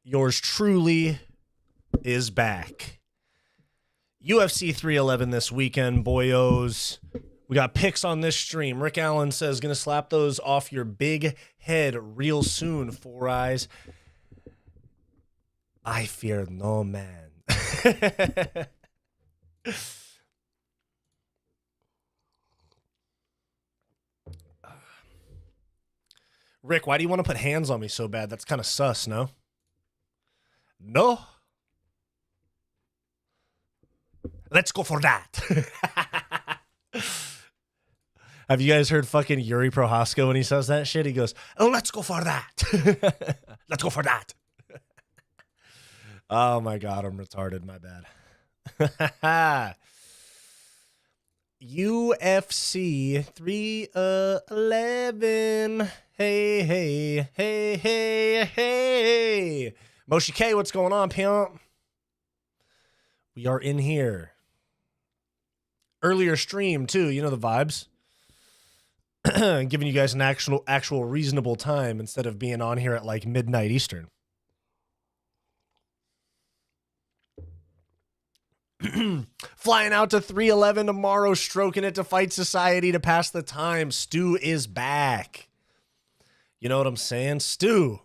yours truly is back. UFC 311 this weekend, boyos. We got picks on this stream. Rick Allen says, gonna slap those off your big head real soon, Four Eyes. I fear no man. Rick, why do you want to put hands on me so bad? That's kind of sus, no? No? Let's go for that. Have you guys heard fucking Yuri Prohaska when he says that shit? He goes, oh, let's go for that. Let's go for that. Oh my God, I'm retarded. My bad. UFC 311. Hey, hey, hey, hey, hey. Moshi K, what's going on, pimp? We are in here. Earlier stream, too. You know the vibes. Giving you guys an actual reasonable time instead of being on here at like midnight Eastern. Flying out to 311 tomorrow, stroking it to Fight Society to pass the time. Stu is back. You know what I'm saying? Stu.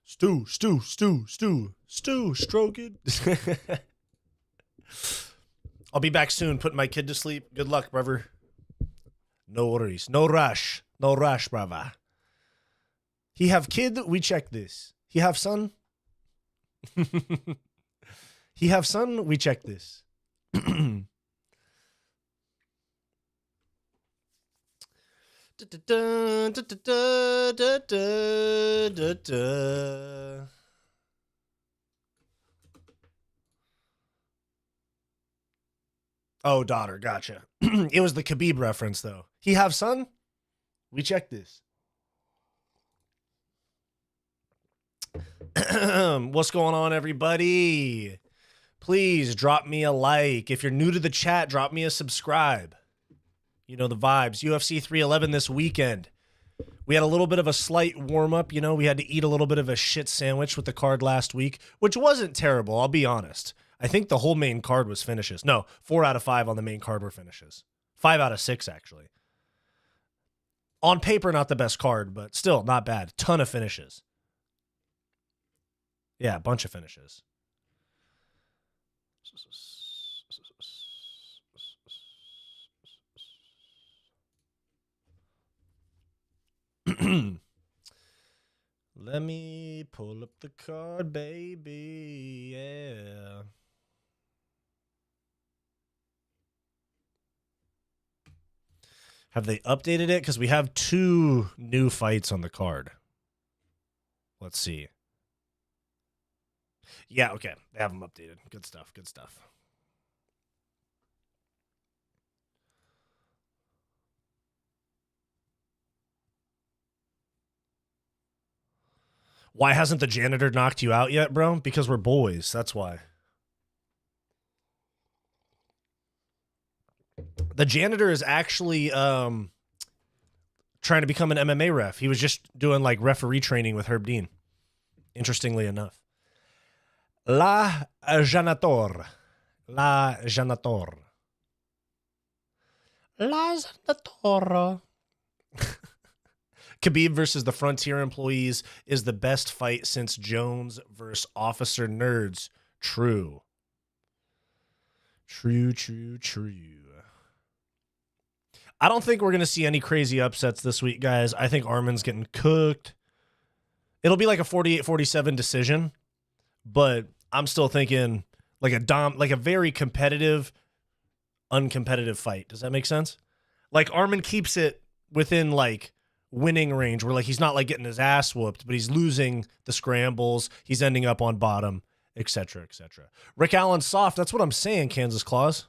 Stu, stroke it. I'll be back soon, putting my kid to sleep. Good luck, brother. No worries. No rush, brother. He have kid? We check this. He have son? He have son? We check this. Oh, daughter. Gotcha. It was the Khabib reference, though. He have son? We check this. What's going on, everybody? Please drop me a like. If you're new to the chat, drop me a subscribe. You know the vibes. UFC 311 this weekend. We had a little bit of a slight warm-up. You know, we had to eat a little bit of a shit sandwich with the card last week, which wasn't terrible, I'll be honest. I think the whole main card was finishes. No, 4 out of 5 on the main card were finishes. 5 out of 6, actually. On paper, not the best card, but still not bad. Ton of finishes. Yeah, a bunch of finishes. Let me pull up the card, baby. Yeah. Have they updated it? Because we have 2 new fights on the card. Let's see. Yeah, okay. They have them updated. Good stuff. Good stuff. Why hasn't the janitor knocked you out yet, bro? Because we're boys. That's why. The janitor is actually trying to become an MMA ref. He was just doing like referee training with Herb Dean. Interestingly enough. La janitor. La janitor. La janitor. Khabib versus the Frontier employees is the best fight since Jones versus Officer Nerds. True. True. I don't think we're going to see any crazy upsets this week, guys. I think Arman's getting cooked. It'll be like a 48-47 decision, but I'm still thinking like a very competitive, uncompetitive fight. Does that make sense? Like Arman keeps it within like winning range where like he's not like getting his ass whooped, but he's losing the scrambles. He's ending up on bottom, etc., etc. Rick Allen soft. That's what I'm saying, Kansas Claus.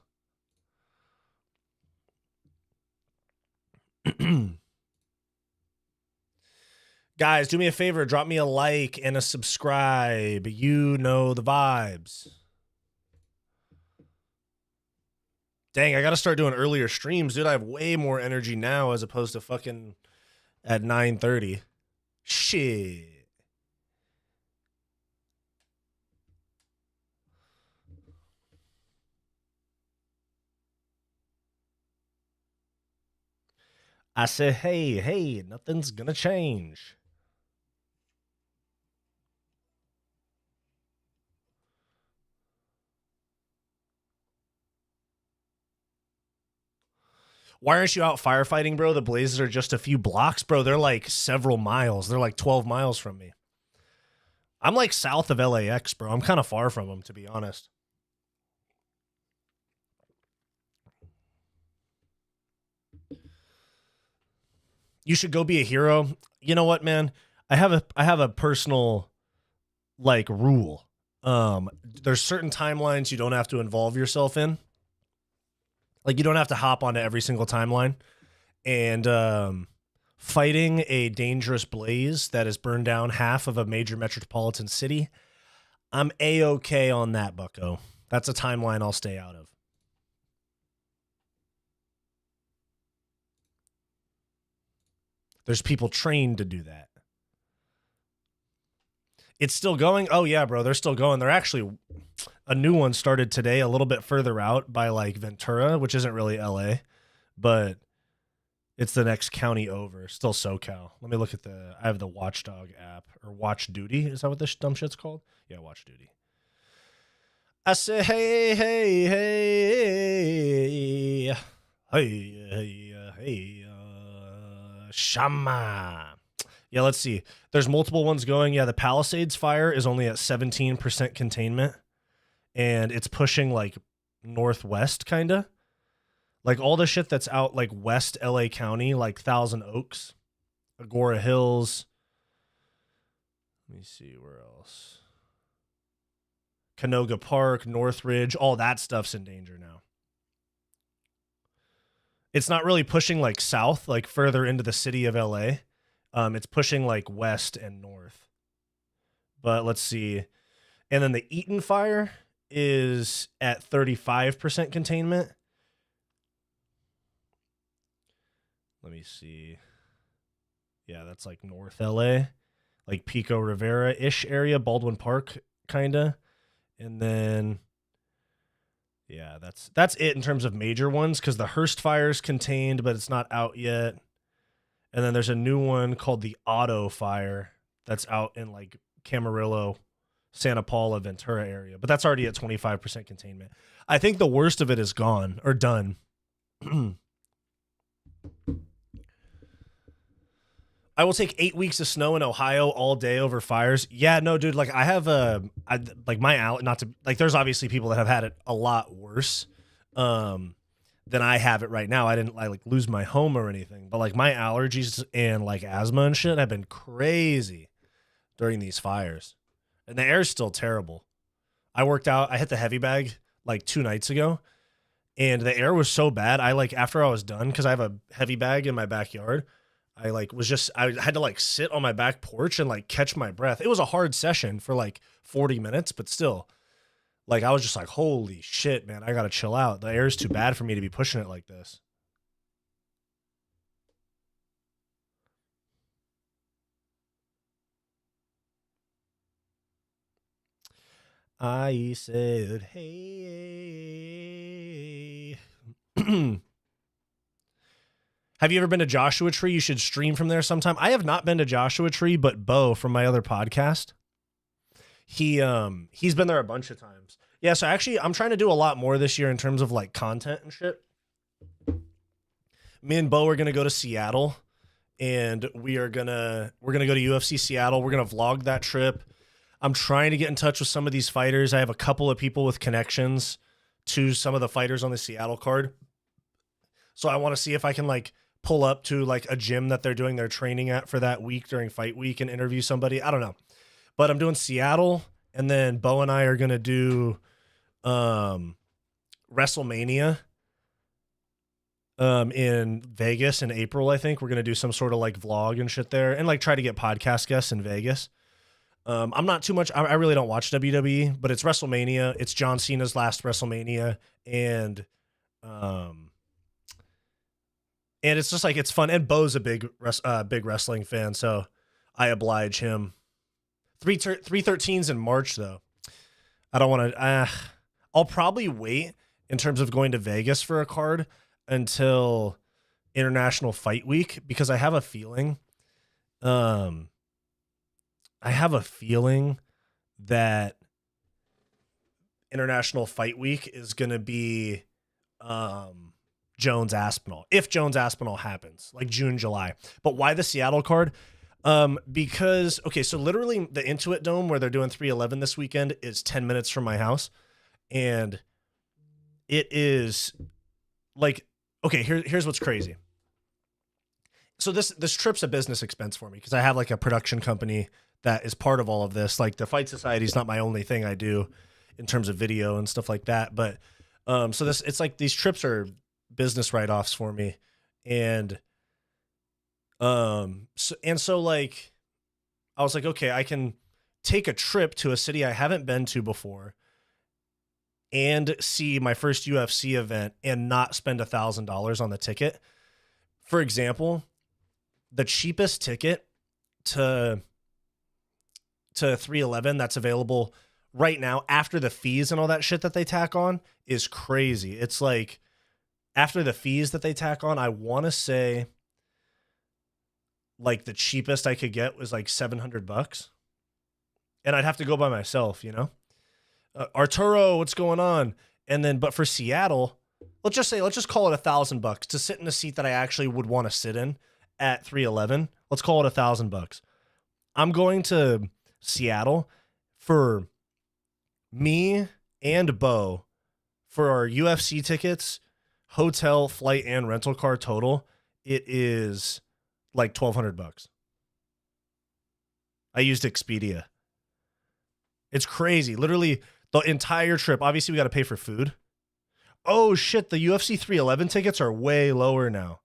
Guys, do me a favor. Drop me a like and a subscribe. You know the vibes. Dang, I got to start doing earlier streams, dude. I have way more energy now as opposed to fucking at 9:30. Shit. I said, hey, nothing's gonna change. Why aren't you out firefighting, bro? The Blazes are just a few blocks, bro. They're like several miles. They're like 12 miles from me. I'm like south of LAX, bro. I'm kind of far from them, to be honest. You should go be a hero. You know what, man? I have a personal like rule. There's certain timelines you don't have to involve yourself in. Like you don't have to hop onto every single timeline. And fighting a dangerous blaze that has burned down half of a major metropolitan city, I'm A-okay on that, bucko. That's a timeline I'll stay out of. There's people trained to do that. It's still going? Oh, yeah, bro. They're still going. They're actually, a new one started today a little bit further out by like Ventura, which isn't really LA, but it's the next county over. Still SoCal. Let me look at I have the Watchdog app, or Watch Duty. Is that what this dumb shit's called? Yeah, Watch Duty. I say, hey, Shama. Yeah, let's see. There's multiple ones going. Yeah, the Palisades fire is only at 17% containment, and it's pushing like northwest, kind of. Like all the shit that's out like West LA County, like Thousand Oaks, Agora Hills. Let me see where else. Canoga Park, Northridge, all that stuff's in danger now. It's not really pushing like south, like further into the city of LA. It's pushing like west and north. But let's see. And then the Eaton fire is at 35% containment. Let me see. Yeah, that's like North LA, like Pico Rivera-ish area, Baldwin Park, kind of. And then, yeah, that's it in terms of major ones, because the Hearst fire is contained, but it's not out yet. And then there's a new one called the Otto fire that's out in like Camarillo, Santa Paula, Ventura area, but that's already at 25% containment. I think the worst of it is gone or done. I will take 8 weeks of snow in Ohio all day over fires. Yeah, no, dude. Like I have like my not to like. There's obviously people that have had it a lot worse than I have it right now. I didn't like lose my home or anything, but like my allergies and like asthma and shit have been crazy during these fires, and the air's still terrible. I worked out. I hit the heavy bag like 2 nights ago, and the air was so bad. I like after I was done, because I have a heavy bag in my backyard. I had to like sit on my back porch and like catch my breath. It was a hard session for like 40 minutes, but still, like I was just like, holy shit, man, I gotta chill out. The air is too bad for me to be pushing it like this. I said, hey. Have you ever been to Joshua Tree? You should stream from there sometime. I have not been to Joshua Tree, but Bo from my other podcast, he's been there a bunch of times. Yeah, so actually I'm trying to do a lot more this year in terms of like content and shit. Me and Bo are gonna go to Seattle, and we're gonna go to UFC Seattle. We're gonna vlog that trip. I'm trying to get in touch with some of these fighters. I have a couple of people with connections to some of the fighters on the Seattle card. So I want to see if I can like pull up to like a gym that they're doing their training at for that week during fight week and interview somebody. I don't know. But I'm doing Seattle, and then Bo and I are going to do WrestleMania in Vegas in April, I think. We're going to do some sort of like vlog and shit there, and like try to get podcast guests in Vegas. I'm not too much. I really don't watch WWE, but it's WrestleMania. It's John Cena's last WrestleMania, and it's just like, it's fun. And Bo's a big wrestling fan, so I oblige him. 313's in March, though. I don't want to. I'll probably wait in terms of going to Vegas for a card until International Fight Week, because I have a feeling that International Fight Week is going to be Jones Aspinall, if Jones Aspinall happens, like June, July. But why the Seattle card? Because, okay, so literally the Intuit Dome where they're doing 311 this weekend is 10 minutes from my house. And it is like, okay, here's what's crazy. So this trip's a business expense for me because I have like a production company that is part of all of this. Like the Fight Society is not my only thing I do in terms of video and stuff like that. But so it's like these trips are business write-offs for me. And so like I was like, okay, I can take a trip to a city I haven't been to before and see my first UFC event and not spend $1,000 on the ticket. For example, the cheapest ticket to 311 that's available right now after the fees and all that shit that they tack on is crazy. It's like after the fees that they tack on, I want to say like the cheapest I could get was like $700, and I'd have to go by myself, you know. Arturo, what's going on? And then, but for Seattle, let's just call it $1,000 to sit in a seat that I actually would want to sit in at 311. Let's call it $1,000. I'm going to Seattle for me and Bo for our UFC tickets, hotel, flight, and rental car total. It is like $1,200. I used Expedia. It's crazy. Literally the entire trip. Obviously, we got to pay for food. Oh shit, the UFC 311 tickets are way lower now.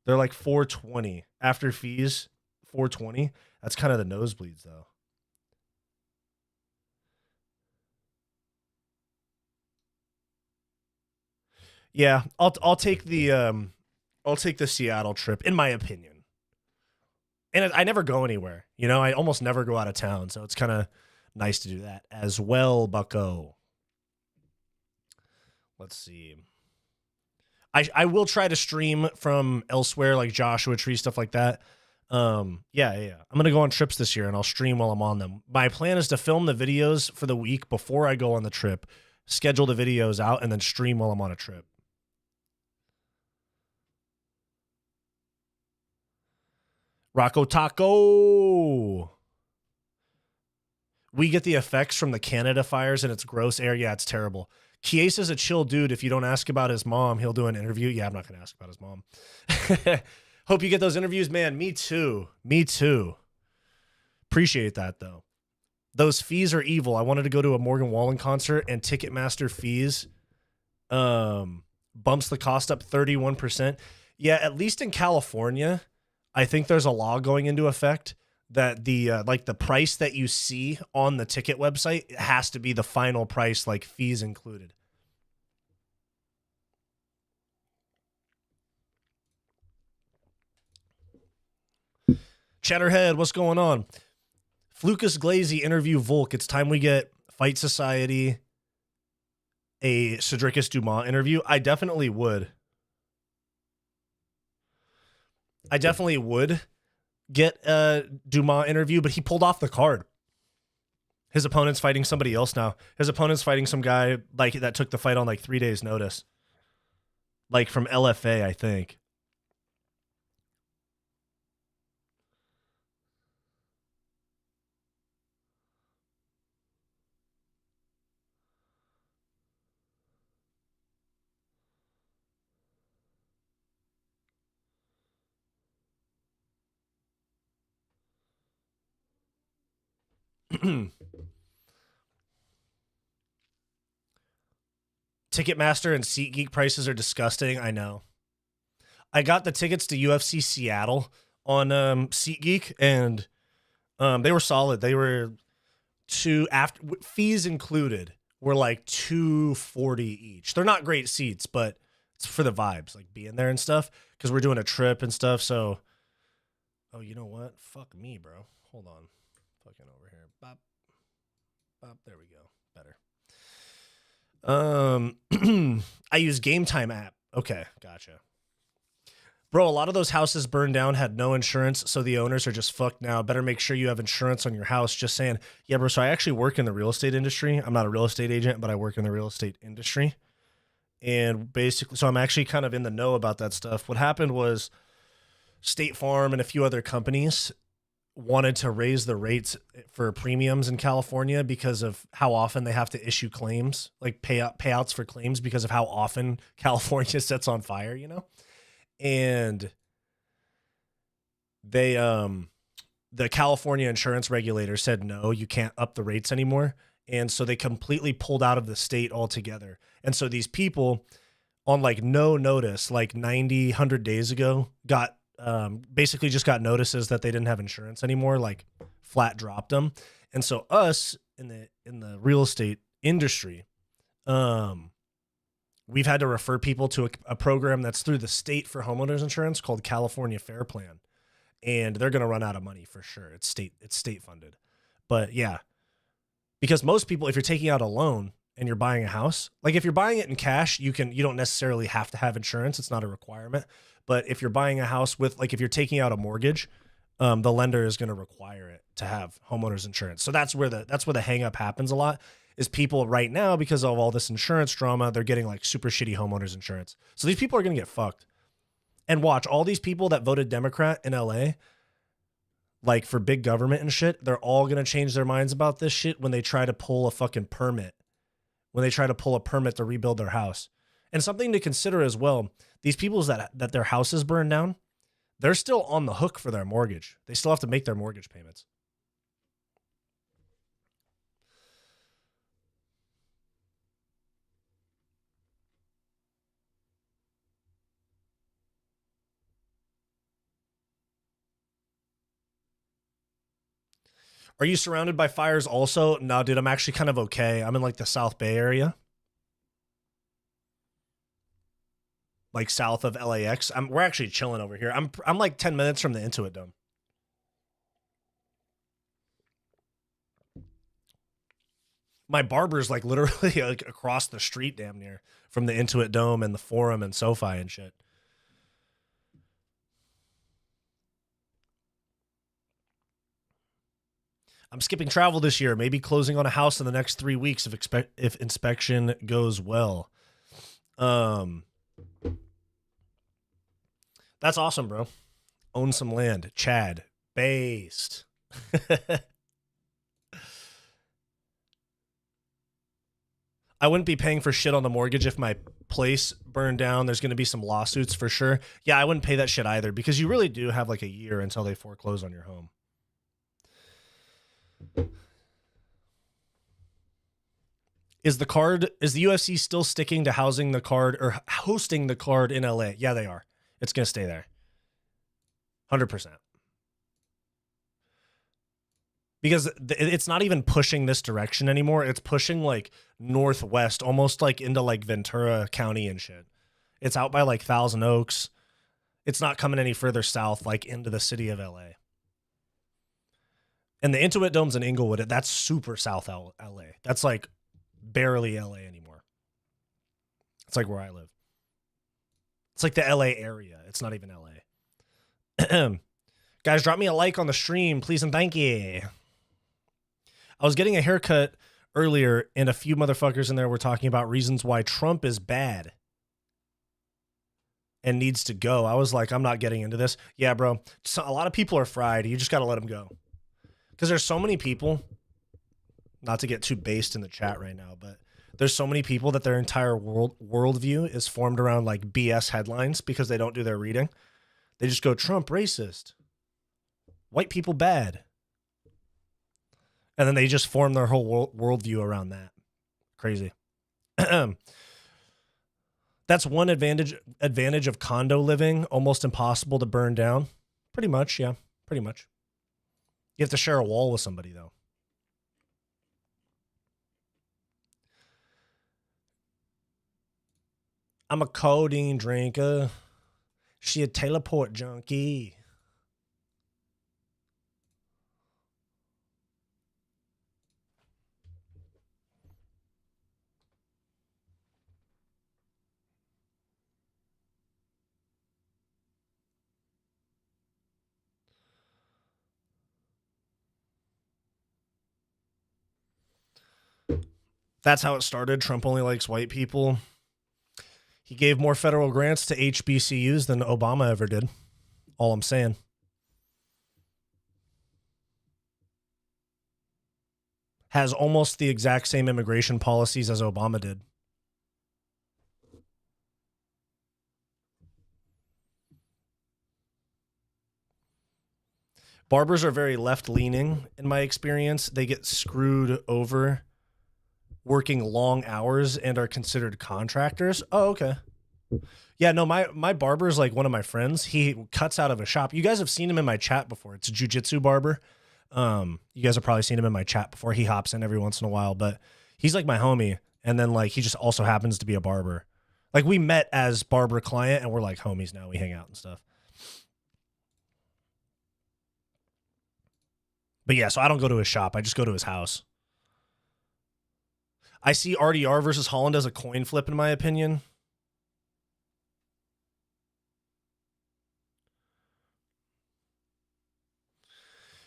They're like $420 after fees. $420. That's kind of the nosebleeds though. Yeah, I'll take the Seattle trip in my opinion. And I never go anywhere. You know, I almost never go out of town, so it's kind of nice to do that as well, bucko. Let's see. I will try to stream from elsewhere, like Joshua Tree, stuff like that. Yeah. I'm going to go on trips this year, and I'll stream while I'm on them. My plan is to film the videos for the week before I go on the trip, schedule the videos out, and then stream while I'm on a trip. Rocco Taco. We get the effects from the Canada fires, and it's gross air. Yeah, it's terrible. Chiesa's a chill dude. If you don't ask about his mom, he'll do an interview. Yeah, I'm not going to ask about his mom. Hope you get those interviews, man. Me too. Appreciate that, though. Those fees are evil. I wanted to go to a Morgan Wallen concert, and Ticketmaster fees bumps the cost up 31%. Yeah, at least in California, I think there's a law going into effect that the like the price that you see on the ticket website has to be the final price, like fees included. Chatterhead, what's going on? Flukas Glazy interview Volk. It's time we get Fight Society a Cedricus Dumas interview. I definitely would get a Dumas interview, but he pulled off the card. His opponent's fighting somebody else now. His opponent's fighting some guy like that took the fight on like 3 days notice. Like from LFA, I think. Ticketmaster and SeatGeek prices are disgusting. I know. I got the tickets to UFC Seattle on SeatGeek, and they were solid. They were fees included were like $240 each. They're not great seats, but it's for the vibes, like being there and stuff, because we're doing a trip and stuff. So, oh, you know what? Fuck me, bro. Hold on. Fucking over here. Bop. Bop. There we go. Better. I use Game Time app. Okay, gotcha. Bro, a lot of those houses burned down, had no insurance, so the owners are just fucked now. Better make sure you have insurance on your house. Just saying. Yeah, bro, so I actually work in the real estate industry. I'm not a real estate agent, but I work in the real estate industry. And basically, so I'm actually kind of in the know about that stuff. What happened was State Farm and a few other companies wanted to raise the rates for premiums in California because of how often they have to issue claims, like payouts for claims because of how often California sets on fire, you know? And they the California insurance regulator said no, you can't up the rates anymore. And so they completely pulled out of the state altogether. And so these people on like no notice, like 90, 100 days ago, got basically just got notices that they didn't have insurance anymore, like flat dropped them. And so us in the real estate industry, we've had to refer people to a program that's through the state for homeowners insurance called California Fair Plan. And they're going to run out of money for sure. It's state funded. But yeah, because most people, if you're taking out a loan and you're buying a house, like if you're buying it in cash, you don't necessarily have to have insurance. It's not a requirement. But if you're buying a house with, like if you're taking out a mortgage, the lender is going to require it to have homeowners insurance. So that's where the hang up happens a lot, is people right now, because of all this insurance drama, they're getting like super shitty homeowners insurance. So these people are going to get fucked. And watch, all these people that voted Democrat in LA, like for big government and shit, they're all going to change their minds about this shit when they try to pull a fucking permit, when they try to pull a permit to rebuild their house. And something to consider as well, these people that their houses burned down, they're still on the hook for their mortgage. They still have to make their mortgage payments. Are you surrounded by fires also? No, dude, I'm actually kind of okay. I'm in like the South Bay area, like south of LAX. We're actually chilling over here. I'm like 10 minutes from the Intuit Dome. My barber's like literally like across the street damn near from the Intuit Dome and the Forum and SoFi and shit. I'm skipping travel this year, maybe closing on a house in the next 3 weeks if inspection goes well. That's awesome, bro. Own some land. Chad. Based. I wouldn't be paying for shit on the mortgage if my place burned down. There's going to be some lawsuits for sure. Yeah, I wouldn't pay that shit either, because you really do have like a year until they foreclose on your home. Is the UFC still sticking to housing the card or hosting the card in LA? Yeah, they are. It's going to stay there. 100%. Because it's not even pushing this direction anymore. It's pushing like northwest, almost like into like Ventura County and shit. It's out by like Thousand Oaks. It's not coming any further south, like into the city of LA. And the Intuit Dome's in Inglewood. That's super south LA. That's like barely LA anymore. It's like where I live. It's like the LA area. It's not even LA. Guys, drop me a like on the stream, please and thank you. I was getting a haircut earlier, and a few motherfuckers in there were talking about reasons why Trump is bad and needs to go. I was like, I'm not getting into this. Yeah, bro. So, a lot of people are fried. You just got to let them go. Because there's so many people, not to get too based in the chat right now, but there's so many people that their entire worldview is formed around like BS headlines because they don't do their reading. They just go, Trump racist, white people bad. And then they just form their whole worldview around that. Crazy. That's one advantage of condo living, almost impossible to burn down. Pretty much, yeah, pretty much. You have to share a wall with somebody, though. I'm a codeine drinker. She a teleport junkie. That's how it started. Trump only likes white people. He gave more federal grants to HBCUs than Obama ever did. All I'm saying. Has almost the exact same immigration policies as Obama did. Barbers are very left-leaning, in my experience. They get screwed over working long hours and are considered contractors. Oh, okay. Yeah, no, my barber's like one of my friends. He cuts out of a shop. You guys have seen him in my chat before. It's a jiu-jitsu barber. You guys have probably seen him in my chat before. He hops in every once in a while, but he's like my homie. And then like, he just also happens to be a barber. Like we met as barber client and we're like homies now. We hang out and stuff. But yeah, so I don't go to his shop. I just go to his house. I see RDR versus Holland as a coin flip, in my opinion.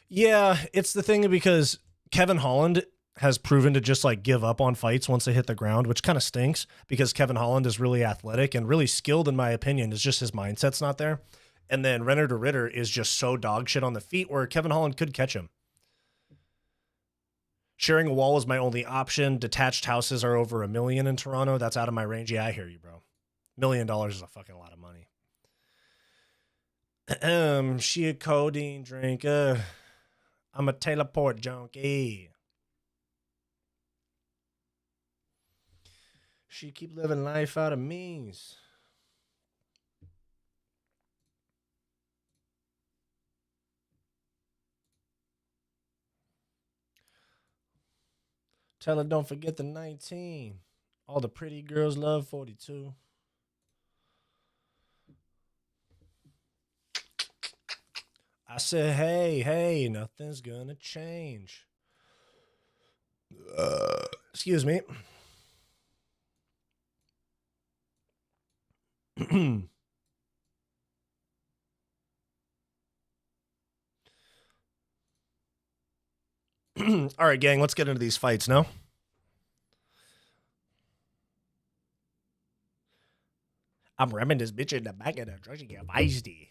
Yeah, it's the thing because Kevin Holland has proven to just like give up on fights once they hit the ground, which kind of stinks because Kevin Holland is really athletic and really skilled, in my opinion. It's just his mindset's not there. And then Renner to Ritter is just so dog shit on the feet where Kevin Holland could catch him. Sharing a wall is my only option. Detached houses are over $1 million in Toronto. That's out of my range. Yeah, I hear you, bro. $1 million is a fucking lot of money. She a codeine drinker. I'm a teleport junkie. She keep living life out of means. Tell her don't forget the 19. All the pretty girls love 42. I said, hey, nothing's gonna change. Excuse me. All right, gang, let's get into these fights now. I'm ramming this bitch in the back of the truck to get feisty.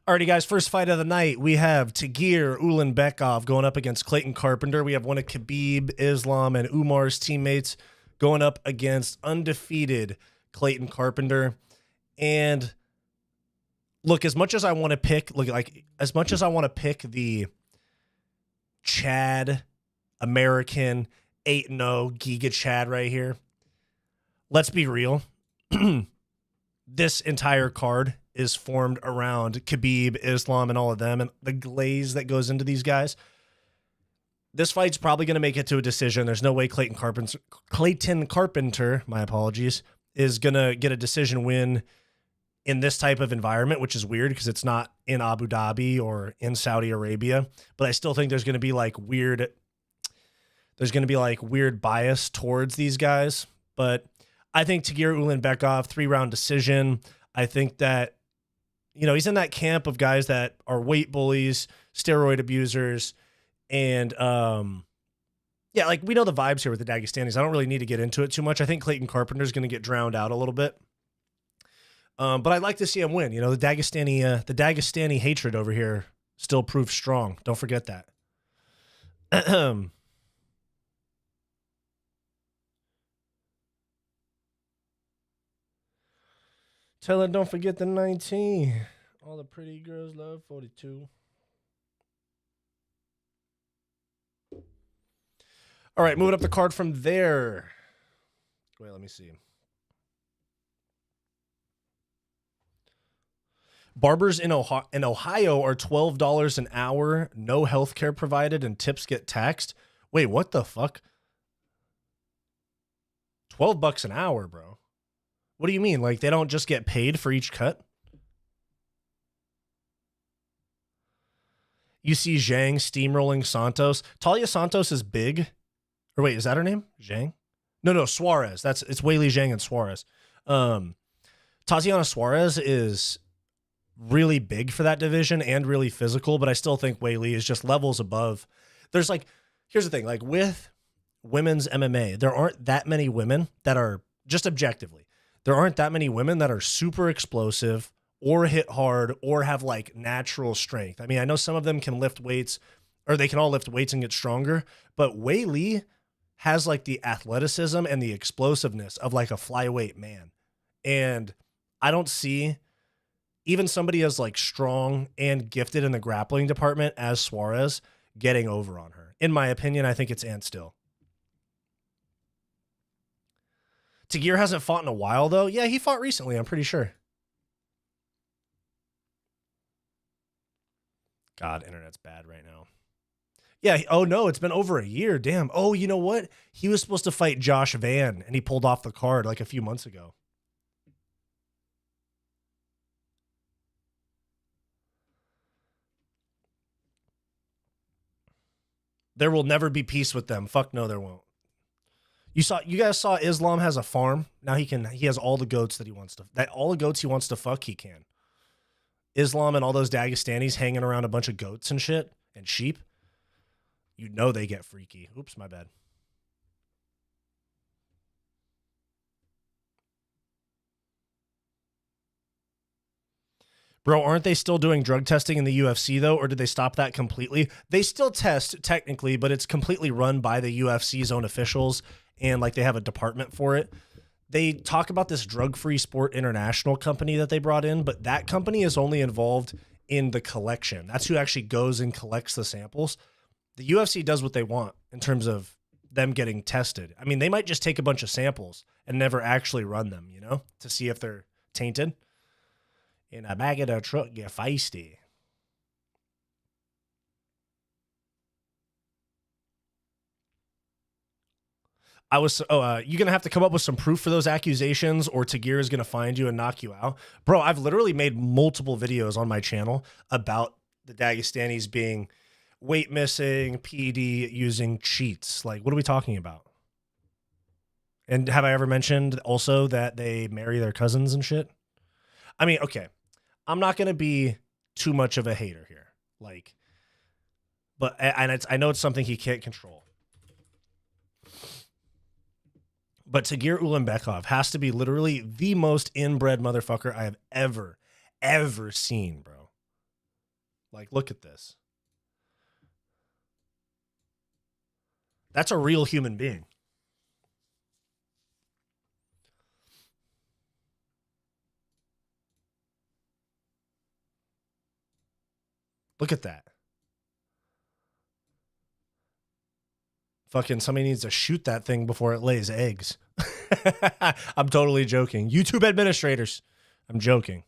Alrighty, guys, first fight of the night, we have Tagir Ulanbekov going up against Clayton Carpenter. We have one of Khabib, Islam, and Umar's teammates going up against undefeated Clayton Carpenter. And look, as much as I want to pick, the Chad American 8-0 Giga Chad right here, let's be real. This entire card is formed around Khabib, Islam, and all of them, and the glaze that goes into these guys. This fight's probably going to make it to a decision. There's no way Clayton Carpenter, my apologies, is going to get a decision win in this type of environment, which is weird because it's not in Abu Dhabi or in Saudi Arabia. But I still think there's going to be like weird bias towards these guys. But I think Tagir Ulanbekov, 3-round decision. I think that, he's in that camp of guys that are weight bullies, steroid abusers, and we know the vibes here with the Dagestanis. I don't really need to get into it too much. I think Clayton Carpenter's going to get drowned out a little bit. But I'd like to see him win. The Dagestani hatred over here still proves strong. Don't forget that. Tell her don't forget the 19. All the pretty girls love 42. All right, moving up the card from there. Wait, let me see. Barbers in Ohio are $12 an hour, no health care provided, and tips get taxed. Wait, what the fuck? $12 an hour, bro. What do you mean? Like, they don't just get paid for each cut? You see Zhang steamrolling Santos. Talia Santos is big. Or wait, is that her name? Zhang? No, Suarez. It's Weili Zhang and Suarez. Tatiana Suarez is really big for that division and really physical, but I still think Weili is just levels above. Here's the thing, like with women's MMA, there aren't that many women that are, just objectively, there aren't that many women that are super explosive or hit hard or have like natural strength. I mean, I know some of them can lift weights, or they can all lift weights and get stronger, but Wei Li has like the athleticism and the explosiveness of like a flyweight man. And I don't see even somebody as like strong and gifted in the grappling department as Suarez getting over on her. In my opinion, I think it's Ant still. Tagir hasn't fought in a while though. Yeah, he fought recently, I'm pretty sure. God, internet's bad right now. Yeah, oh no, it's been over a year. Damn. Oh, you know what? He was supposed to fight Josh Van and he pulled off the card like a few months ago. There will never be peace with them. Fuck no, there won't. You guys saw Islam has a farm. Now he has all the goats that he wants to, all the goats he wants to fuck, he can. Islam and all those Dagestanis hanging around a bunch of goats and shit and sheep. You know they get freaky. Oops, my bad. Bro, aren't they still doing drug testing in the UFC, though? Or did they stop that completely? They still test, technically, but it's completely run by the UFC's own officials, and like they have a department for it. They talk about this drug-free sport international company that they brought in, but that company is only involved in the collection. That's who actually goes and collects the samples. The UFC does what they want in terms of them getting tested. I mean, they might just take a bunch of samples and never actually run them, you know, to see if they're tainted. In a back of the truck, get feisty. You're going to have to come up with some proof for those accusations or Tagir is going to find you and knock you out. Bro, I've literally made multiple videos on my channel about the Dagestanis being weight missing, PD, using cheats. Like, what are we talking about? And have I ever mentioned also that they marry their cousins and shit? I mean, okay, I'm not going to be too much of a hater here. Like, but, and I know it's something he can't control. But Tagir Ulanbekov has to be literally the most inbred motherfucker I have ever seen, bro. Like, look at this. That's a real human being. Look at that. Fucking somebody needs to shoot that thing before it lays eggs. I'm totally joking. YouTube administrators. I'm joking.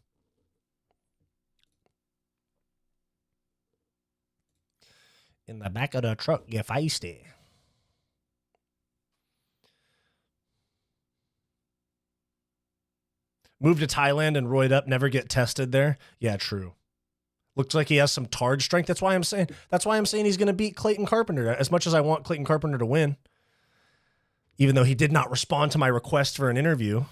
In the back of the truck, get feisty. Move to Thailand and roid up, never get tested there. Yeah, true. Looks like he has some Tard strength. That's why I'm saying he's going to beat Clayton Carpenter. As much as I want Clayton Carpenter to win, even though he did not respond to my request for an interview.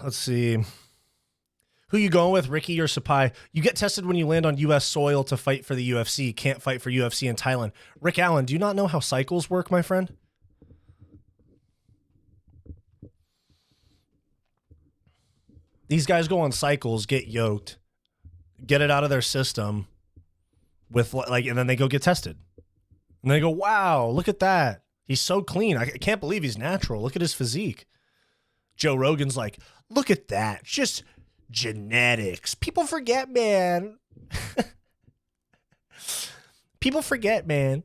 Let's see. Who you going with, Ricky or Sapai? You get tested when you land on U.S. soil to fight for the UFC. Can't fight for UFC in Thailand. Rick Allen, do you not know how cycles work, my friend? These guys go on cycles, get yoked, get it out of their system with like, and then they go get tested. And they go, wow, look at that. He's so clean. I can't believe he's natural. Look at his physique. Joe Rogan's like, look at that. Just genetics. People forget, man. People forget, man.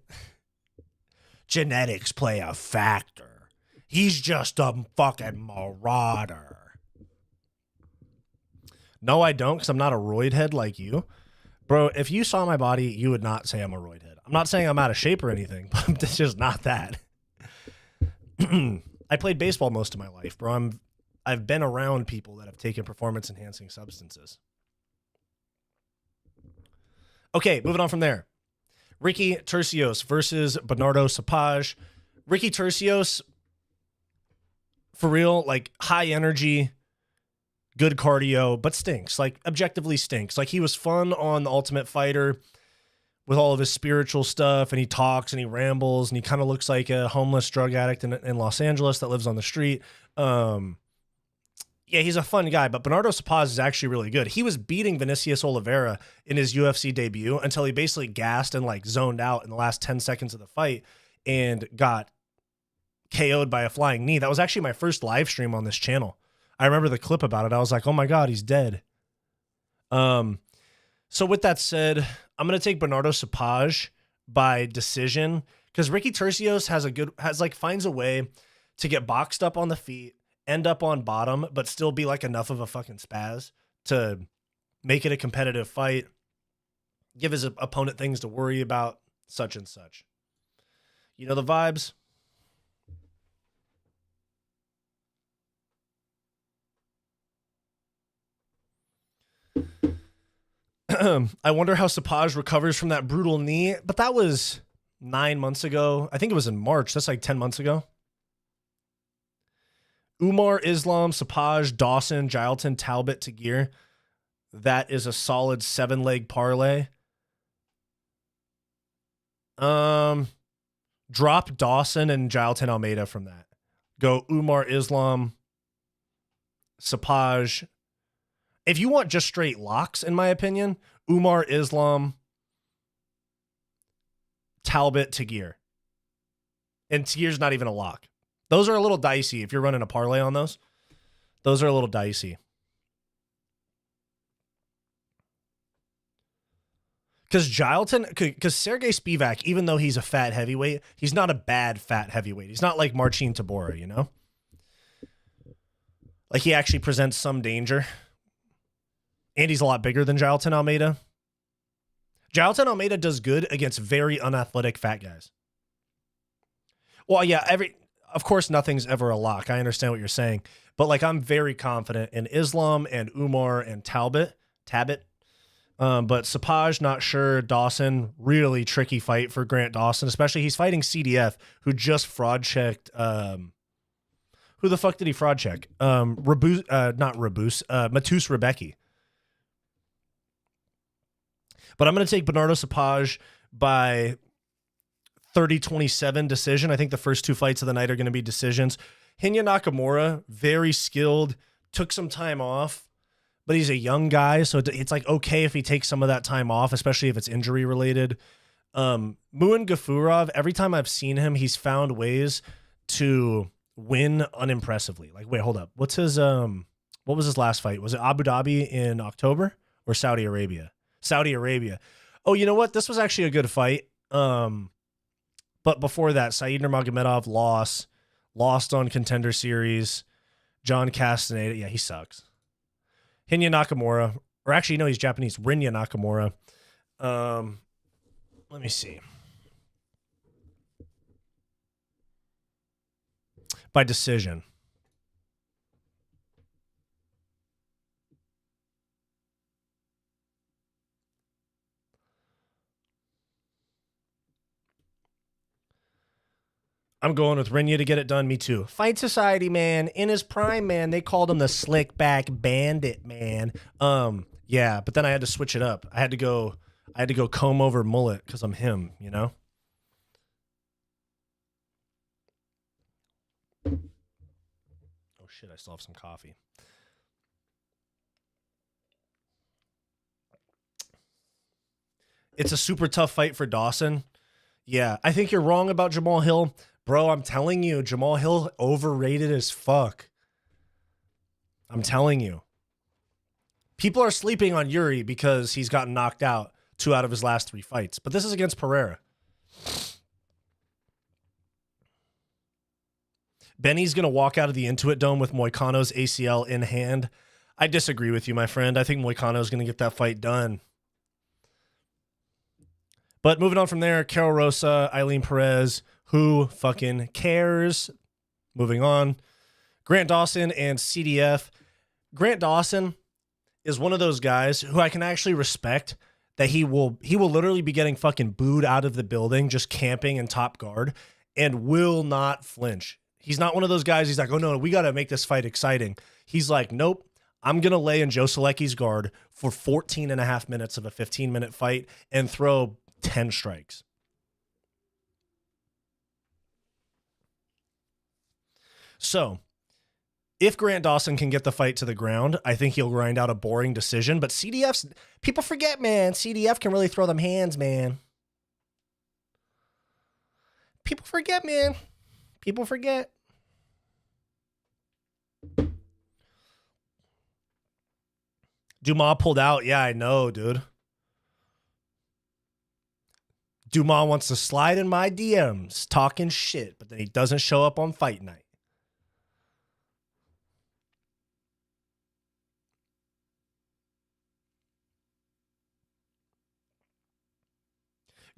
genetics play a factor. He's just a fucking marauder. No, I don't, because I'm not a roid head like you. Bro, if you saw my body, you would not say I'm a roid head. I'm not saying I'm out of shape or anything, but it's just not that. I played baseball most of my life, bro. I've been around people that have taken performance-enhancing substances. Okay, moving on from there. Ricky Turcios versus Bernardo Sapage. Ricky Turcios, for real, like high energy, good cardio, but stinks. Like objectively stinks. Like he was fun on The Ultimate Fighter with all of his spiritual stuff, and he talks and he rambles and he kind of looks like a homeless drug addict in Los Angeles that lives on the street. Yeah, he's a fun guy, but Bernardo Sapaz is actually really good. He was beating Vinicius Oliveira in his UFC debut until he basically gassed and like zoned out in the last 10 seconds of the fight and got KO'd by a flying knee. That was actually my first live stream on this channel. I remember the clip about it. I was like, oh my God, he's dead. So with that said, I'm going to take Bernardo Sapage by decision because Ricky Turcios finds a way to get boxed up on the feet, end up on bottom, but still be like enough of a fucking spaz to make it a competitive fight, give his opponent things to worry about, such and such. You know the vibes? I wonder how Sapage recovers from that brutal knee, but that was 9 months ago. I think it was in March. That's like 10 months ago. Umar, Islam, Sapage, Dawson, Gilton, Talbot, Tagir. That is a solid 7-leg parlay. Drop Dawson and Gilton Almeida from that. Go Umar, Islam, Sapage. If you want just straight locks, in my opinion, Umar, Islam, Talbot, Tagir. And Tagir's not even a lock. Those are a little dicey if you're running a parlay on those. Those are a little dicey. Because Sergey Spivak, even though he's a fat heavyweight, he's not a bad fat heavyweight. He's not like Marcin Tybura, you know? Like he actually presents some danger. And he's a lot bigger than Gilton Almeida. Gilton Almeida does good against very unathletic fat guys. Well, yeah, of course, nothing's ever a lock. I understand what you're saying. But, like, I'm very confident in Islam and Umar and Talbot. But Sapage, not sure. Dawson, really tricky fight for Grant Dawson, especially he's fighting CDF, who just fraud-checked. Who the fuck did he fraud-check? Matus Rebecki. But I'm going to take Bernardo Sapage by 30-27 decision. I think the first two fights of the night are going to be decisions. Hinya Nakamura, very skilled, took some time off, but he's a young guy, so it's like okay if he takes some of that time off, especially if it's injury related. Muin Gafurov, every time I've seen him, he's found ways to win unimpressively. Like, wait, hold up. What's his what was his last fight? Was it Abu Dhabi in October or Saudi Arabia? Saudi Arabia. Oh, you know what? This was actually a good fight. But before that, Said Nurmagomedov lost on Contender Series. John Castaneda, yeah, he sucks. Hinya Nakamura, or actually, no, he's Japanese. Rinya Nakamura. Let me see. By decision. I'm going with Rinya to get it done. Me too. Fight Society, man. In his prime, man, they called him the slick back bandit, man. Yeah, but then I had to switch it up. I had to go comb over mullet because I'm him, you know? Oh shit, I still have some coffee. It's a super tough fight for Dawson. Yeah, I think you're wrong about Jamal Hill. Bro, I'm telling you, Jamal Hill overrated as fuck. I'm telling you. People are sleeping on Yuri because he's gotten knocked out 2 out of his last 3 fights. But this is against Pereira. Benny's going to walk out of the Intuit Dome with Moicano's ACL in hand. I disagree with you, my friend. I think Moicano's going to get that fight done. But moving on from there, Carol Rosa, Eileen Perez, who fucking cares? Moving on. Grant Dawson and CDF. Grant Dawson is one of those guys who I can actually respect that he will literally be getting fucking booed out of the building, just camping in top guard, and will not flinch. He's not one of those guys. He's like, oh no, we got to make this fight exciting. He's like, nope, I'm going to lay in Joe Selecki's guard for 14 and a half minutes of a 15-minute fight and throw 10 strikes. So if Grant Dawson can get the fight to the ground, I think he'll grind out a boring decision. But CDF's, people forget, man, CDF can really throw them hands, man. People forget, man. People forget. Dumas pulled out. Yeah, I know, dude. Dumas wants to slide in my DMs talking shit, but then he doesn't show up on fight night.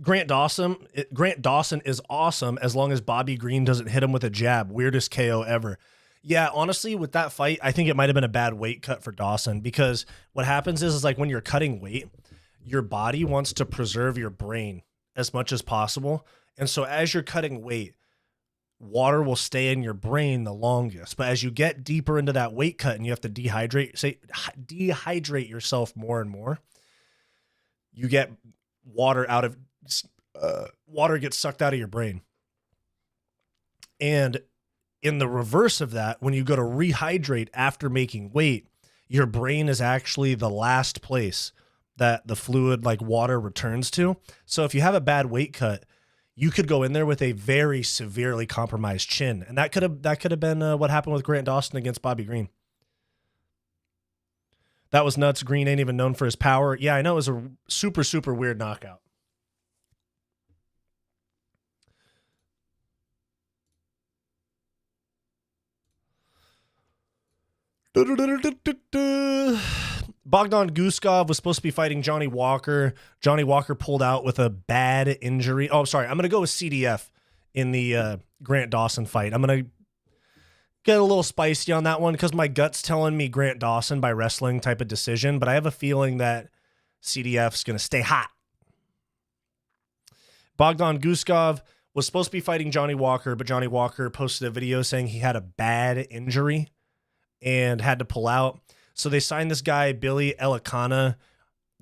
Grant Dawson is awesome as long as Bobby Green doesn't hit him with a jab. Weirdest KO ever. Yeah, honestly, with that fight, I think it might have been a bad weight cut for Dawson, because what happens is like when you're cutting weight, your body wants to preserve your brain as much as possible. And so as you're cutting weight, water will stay in your brain the longest. But as you get deeper into that weight cut and you have to dehydrate yourself more and more, you get water gets sucked out of your brain. And in the reverse of that, when you go to rehydrate after making weight, your brain is actually the last place that the fluid like water returns to. So if you have a bad weight cut, you could go in there with a very severely compromised chin. And that could have been what happened with Grant Dawson against Bobby Green. That was nuts. Green ain't even known for his power. Yeah, I know. It was a super, super weird knockout. Bogdan Guskov was supposed to be fighting Johnny Walker. Johnny Walker pulled out with a bad injury. Oh, sorry. I'm going to go with CDF in the Grant Dawson fight. I'm going to get a little spicy on that one because my gut's telling me Grant Dawson by wrestling type of decision, but I have a feeling that CDF's going to stay hot. Bogdan Guskov was supposed to be fighting Johnny Walker, but Johnny Walker posted a video saying he had a bad injury and had to pull out. So they signed this guy, Billy Elikana,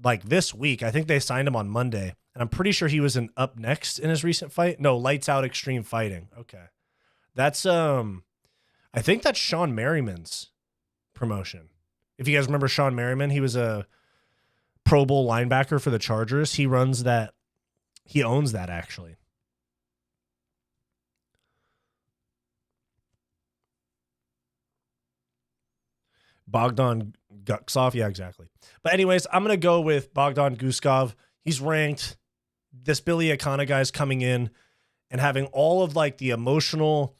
like this week. I think they signed him on Monday. And I'm pretty sure he was in Up Next in his recent fight. No, Lights Out Extreme Fighting. Okay. That's, I think that's Sean Merriman's promotion. If you guys remember Sean Merriman, he was a Pro Bowl linebacker for the Chargers. He runs that. He owns that, actually. Bogdan Guskov. Yeah, exactly. But anyways, I'm going to go with Bogdan Guskov. He's ranked. This Billy Elikana guy's coming in and having all of like the emotional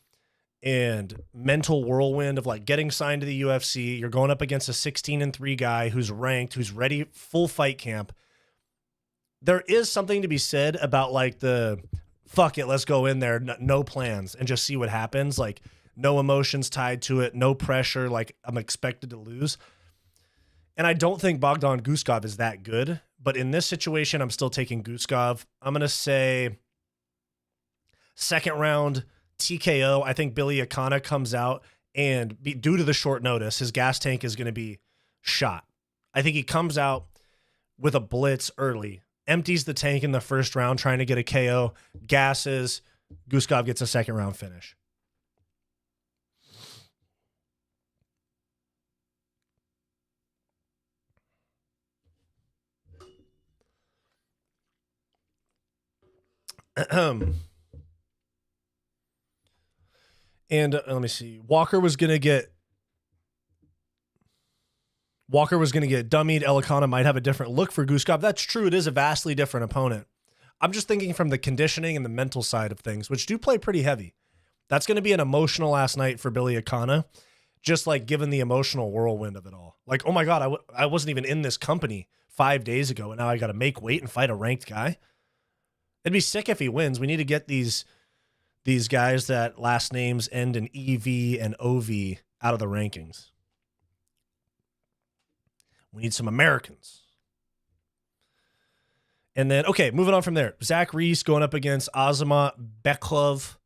and mental whirlwind of like getting signed to the UFC. You're going up against a 16-3 guy who's ranked, who's ready, full fight camp. There is something to be said about like the fuck it, let's go in there, no plans and just see what happens. Like no emotions tied to it, no pressure, like I'm expected to lose. And I don't think Bogdan Guskov is that good, but in this situation, I'm still taking Guskov. I'm going to say second round TKO. I think Billy Elikana comes out and due to the short notice, his gas tank is going to be shot. I think he comes out with a blitz early, empties the tank in the first round, trying to get a KO, gasses, Guskov gets a second round finish. And let me see. Walker was gonna get dummied. Elikana might have a different look for Guskov. That's true. It is a vastly different opponent. I'm just thinking from the conditioning and the mental side of things, which do play pretty heavy. That's going to be an emotional last night for Billy Akana, just like given the emotional whirlwind of it all. Like, oh my God, I wasn't even in this company 5 days ago, and now I got to make weight and fight a ranked guy. It'd be sick if he wins. We need to get these guys that last names end in EV and OV out of the rankings. We need some Americans. And then, okay, moving on from there. Zach Reese going up against Azamat Beklov,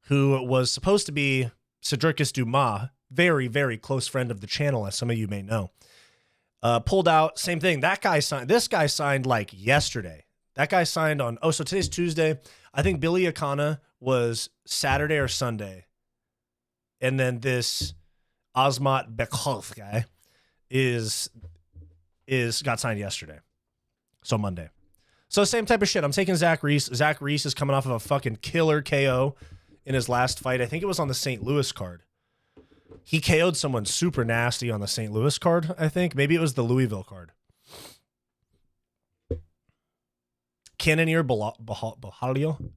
who was supposed to be Cedricus Dumas, very, very close friend of the channel, as some of you may know. Pulled out, same thing. This guy signed like yesterday. That guy signed on, so today's Tuesday. I think Billy Akana was Saturday or Sunday. And then this Azamat Beklov guy got signed yesterday. So Monday. So same type of shit. I'm taking Zach Reese. Zach Reese is coming off of a fucking killer KO in his last fight. I think it was on the St. Louis card. He KO'd someone super nasty on the St. Louis card, I think. Maybe it was the Louisville card. Cannonier Bajalio?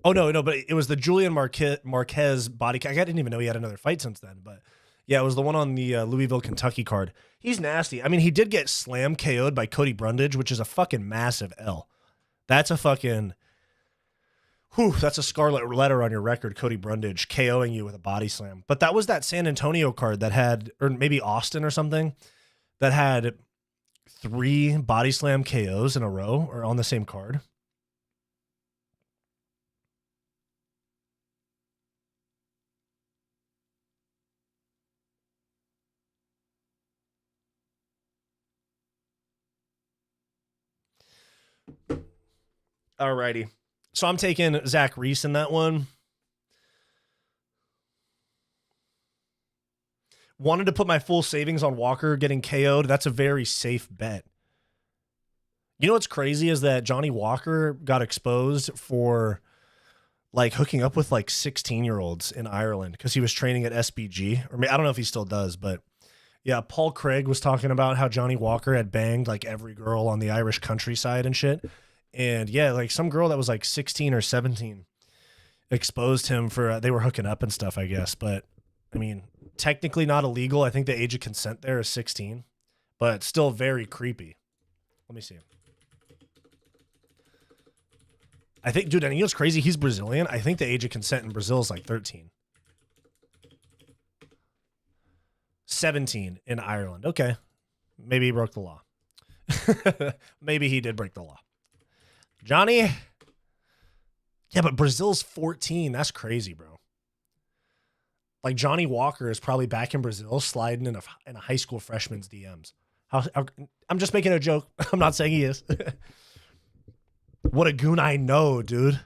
Oh, no, but it was the Julian Marquez body. I didn't even know he had another fight since then, but yeah, it was the one on the Louisville, Kentucky card. He's nasty. I mean, he did get slam KO'd by Cody Brundage, which is a fucking massive L. That's a fucking, that's a scarlet letter on your record, Cody Brundage KOing you with a body slam. But that was that San Antonio card that had, or maybe Austin or something, that had 3 body slam KOs in a row or on the same card. Alrighty. So I'm taking Zach Reese in that one. Wanted to put my full savings on Walker getting KO'd. That's a very safe bet. You know what's crazy is that Johnny Walker got exposed for like hooking up with like 16-year-olds in Ireland because he was training at SBG. Or I don't know if he still does, but yeah, Paul Craig was talking about how Johnny Walker had banged like every girl on the Irish countryside and shit. And yeah, like some girl that was like 16 or 17 exposed him for, they were hooking up and stuff, I guess. But I mean, technically not illegal. I think the age of consent there is 16, but still very creepy. Let me see. I think, dude, and you know what's crazy? He's Brazilian. I think the age of consent in Brazil is like 13. 17 in Ireland. Okay. Maybe he broke the law. Maybe he did break the law. Johnny. Yeah, but Brazil's 14. That's crazy, bro. Like Johnny Walker is probably back in Brazil sliding in a high school freshman's DMs. I'm just making a joke. I'm not saying he is. What a goon I know, dude.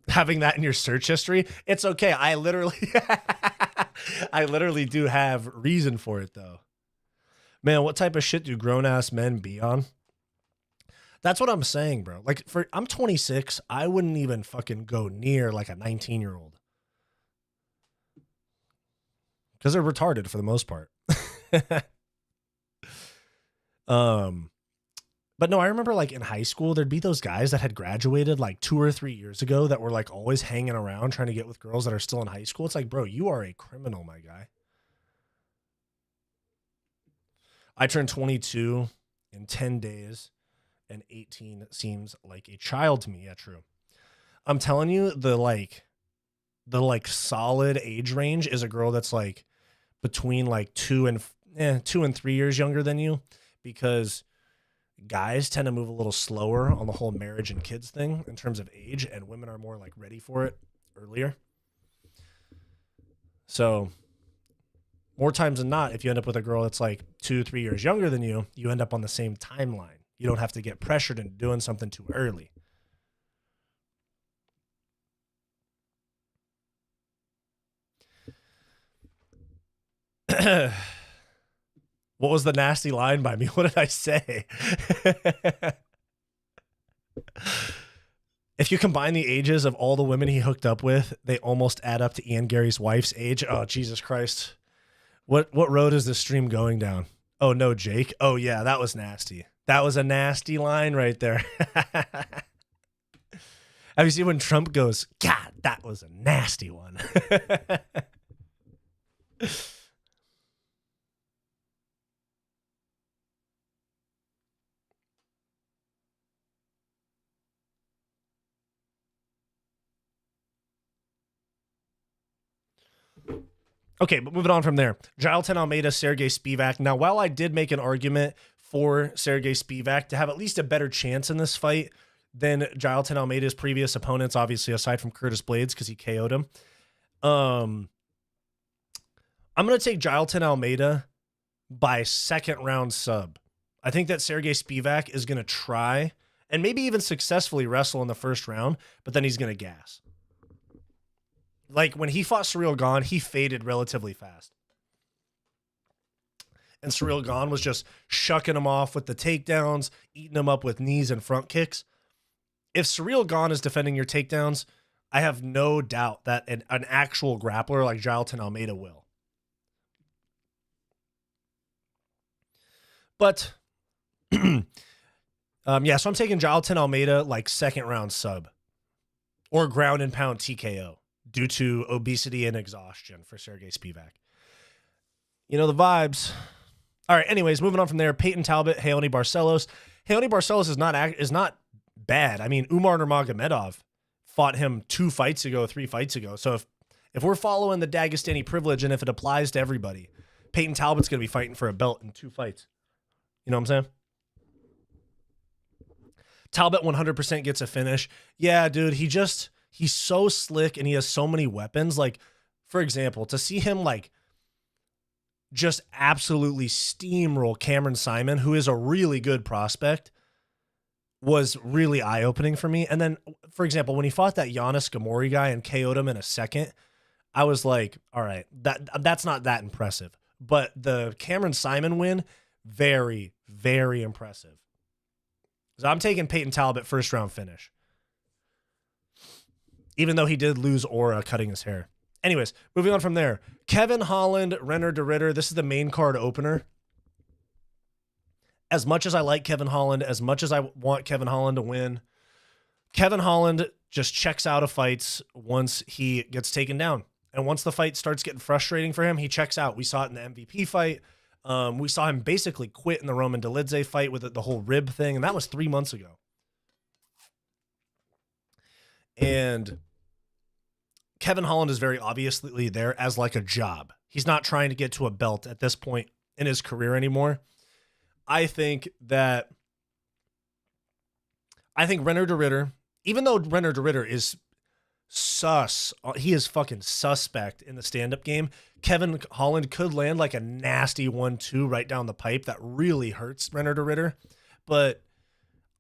Having that in your search history, it's okay. I literally do have reason for it though. Man, what type of shit do grown-ass men be on? That's what I'm saying, bro. Like I'm 26. I wouldn't even fucking go near like a 19-year-old. Because they're retarded for the most part. But no, I remember like in high school, there'd be those guys that had graduated like 2 or 3 years ago that were like always hanging around trying to get with girls that are still in high school. It's like, bro, you are a criminal, my guy. I turned 22 in 10 days and 18 seems like a child to me. Yeah, true. I'm telling you, the solid age range is a girl that's like between like 2 and 3 years younger than you, because guys tend to move a little slower on the whole marriage and kids thing in terms of age, and women are more like ready for it earlier. So more times than not, if you end up with a girl that's like 2-3 years younger than you, you end up on the same timeline. You don't have to get pressured into doing something too early. What was the nasty line by me? What did I say? If you combine the ages of all the women he hooked up with, they almost add up to Ian Gary's wife's age. Oh, Jesus Christ. What road is this stream going down? Oh, no, Jake. Oh, yeah, that was nasty. That was a nasty line right there. Have you seen when Trump goes, God, that was a nasty one. Okay, but moving on from there. Jailton Almeida, Sergey Spivak. Now, while I did make an argument for Sergey Spivak to have at least a better chance in this fight than Jailton Almeida's previous opponents, obviously aside from Curtis Blades because he KO'd him, I'm going to take Jailton Almeida by second round sub. I think that Sergey Spivak is going to try and maybe even successfully wrestle in the first round, but then he's going to gas. Like when he fought Ciryl Gane, he faded relatively fast. And Ciryl Gane was just shucking him off with the takedowns, eating him up with knees and front kicks. If Ciryl Gane is defending your takedowns, I have no doubt that an actual grappler like Jailton Almeida will. But, yeah, so I'm taking Jailton Almeida like second round sub or ground and pound TKO due to obesity and exhaustion for Sergey Spivak. You know the vibes. All right, anyways, moving on from there, Peyton Talbot, Raoni Barcelos. Raoni Barcelos is not bad. I mean, Umar Nurmagomedov fought him 3 fights ago. So if we're following the Dagestani privilege and if it applies to everybody, Peyton Talbot's going to be fighting for a belt in 2 fights. You know what I'm saying? Talbot 100% gets a finish. Yeah, dude, he's so slick and he has so many weapons. Like, for example, to see him like just absolutely steamroll Cameron Simon, who is a really good prospect, was really eye-opening for me. And then, for example, when he fought that Giannis Gamori guy and KO'd him in a second, I was like, all right, that's not that impressive. But the Cameron Simon win, very, very impressive. So I'm taking Peyton Talbot first round finish. Even though he did lose aura cutting his hair. Anyways, moving on from there. Kevin Holland, Renner de Ritter. This is the main card opener. As much as I like Kevin Holland, as much as I want Kevin Holland to win, Kevin Holland just checks out of fights once he gets taken down. And once the fight starts getting frustrating for him, he checks out. We saw it in the MVP fight. We saw him basically quit in the Roman Dolidze fight with the whole rib thing, and that was 3 months ago. And Kevin Holland is very obviously there as like a job. He's not trying to get to a belt at this point in his career anymore. I think Renner de Ritter, even though Renner de Ritter is sus, he is fucking suspect in the stand-up game, Kevin Holland could land like a nasty 1-2 right down the pipe that really hurts Renner de Ritter. But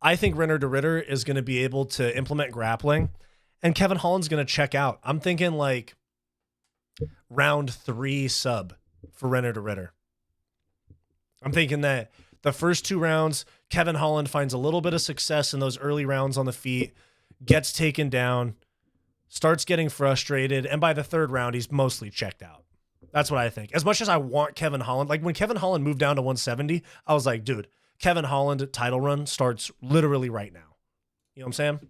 I think Renner de Ritter is going to be able to implement grappling, and Kevin Holland's going to check out. I'm thinking like round 3 sub for Renner de Ritter. I'm thinking that the first 2 rounds, Kevin Holland finds a little bit of success in those early rounds on the feet, gets taken down, starts getting frustrated, and by the 3rd round, he's mostly checked out. That's what I think. As much as I want Kevin Holland, like when Kevin Holland moved down to 170, I was like, dude, Kevin Holland title run starts literally right now. You know what I'm saying?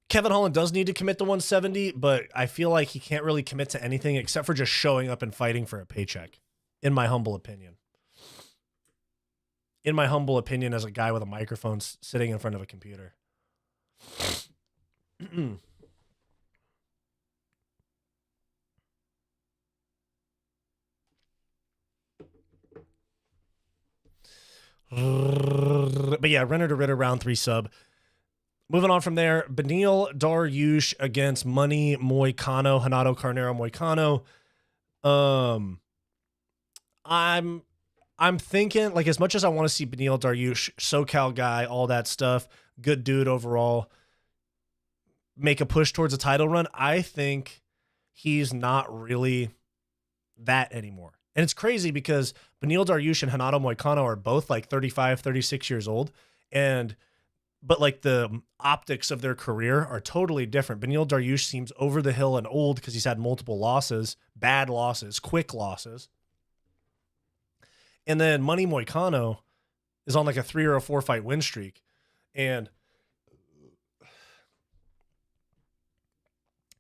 Kevin Holland does need to commit to 170, but I feel like he can't really commit to anything except for just showing up and fighting for a paycheck, in my humble opinion. In my humble opinion, as a guy with a microphone sitting in front of a computer. But yeah, Renner de Ritter, round 3 sub. Moving on from there, Beneil Dariush against Money Moicano, Renato Carneiro Moicano. I'm thinking, like, as much as I want to see Beneil Dariush, SoCal guy, all that stuff, good dude overall, make a push towards a title run, I think he's not really that anymore. And it's crazy because Beneil Dariush and Renato Moicano are both like 35, 36 years old. And but like the optics of their career are totally different. Beneil Dariush seems over the hill and old because he's had multiple losses, bad losses, quick losses. And then Money Moicano is on like a 3 or a 4 fight win streak, and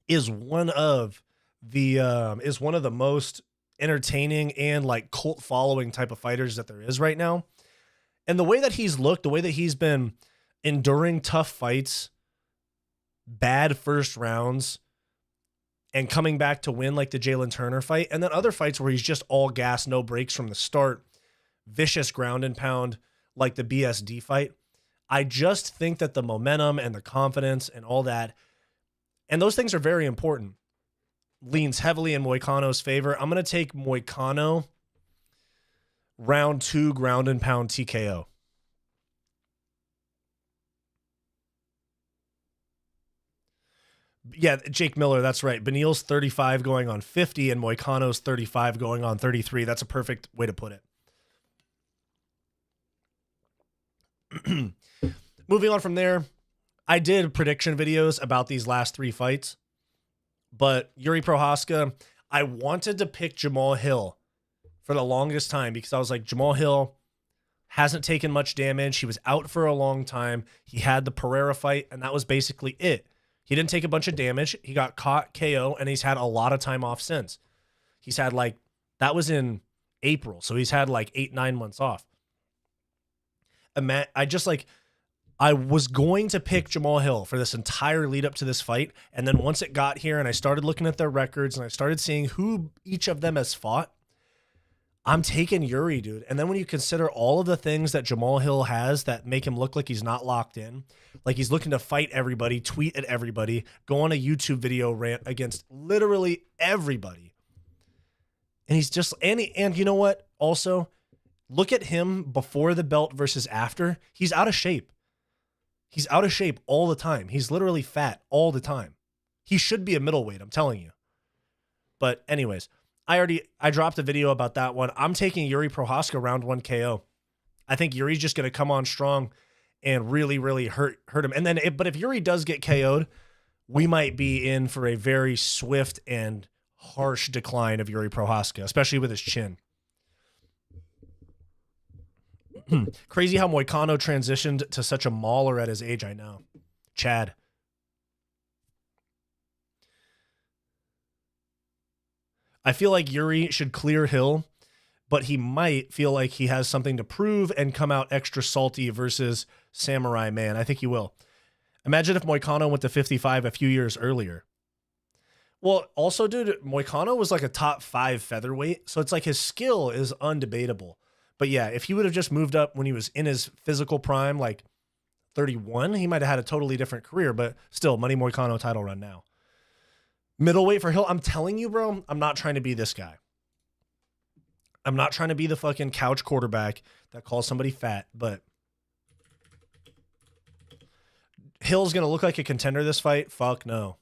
is one of the most entertaining and like cult following type of fighters that there is right now. And the way that he's looked, the way that he's been enduring tough fights, bad first rounds, and coming back to win like the Jalen Turner fight, and then other fights where he's just all gas, no breaks from the start, vicious ground and pound like the BSD fight. I just think that the momentum and the confidence and all that, and those things are very important, leans heavily in Moicano's favor. I'm going to take Moicano round 2 ground and pound TKO. Yeah, Jake Miller, that's right. Beneil's 35 going on 50 and Moicano's 35 going on 33. That's a perfect way to put it. Moving on from there, I did prediction videos about these last 3 fights, but Yuri Prochazka, I wanted to pick Jamal Hill for the longest time because I was like, Jamal Hill hasn't taken much damage. He was out for a long time. He had the Pereira fight, and that was basically it. He didn't take a bunch of damage. He got caught KO, and he's had a lot of time off since. He's had like, that was in April, so he's had like 8-9 months off. I was going to pick Jamal Hill for this entire lead up to this fight, and then once it got here and I started looking at their records and I started seeing who each of them has fought, I'm taking Yuri, dude. And then when you consider all of the things that Jamal Hill has that make him look like he's not locked in, like he's looking to fight everybody, tweet at everybody, go on a YouTube video rant against literally everybody. And he's just, and you know what? Also, look at him before the belt versus after. He's out of shape. He's out of shape all the time. He's literally fat all the time. He should be a middleweight, I'm telling you. But anyways, I dropped a video about that one. I'm taking Yuri Prochazka round 1 KO. I think Yuri's just going to come on strong and really, really hurt him. And then, but if Yuri does get KO'd, we might be in for a very swift and harsh decline of Yuri Prochazka, especially with his chin. Crazy how Moicano transitioned to such a mauler at his age, I know. Chad. I feel like Yuri should clear Hill, but he might feel like he has something to prove and come out extra salty versus Samurai Man. I think he will. Imagine if Moicano went to 55 a few years earlier. Well, also, dude, Moicano was like a top 5 featherweight, so it's like his skill is undebatable. But yeah, if he would have just moved up when he was in his physical prime, like 31, he might have had a totally different career, but still, Money Moicano title run now. Middleweight for Hill, I'm telling you, bro, I'm not trying to be this guy. I'm not trying to be the fucking couch quarterback that calls somebody fat, but Hill's going to look like a contender this fight? Fuck no.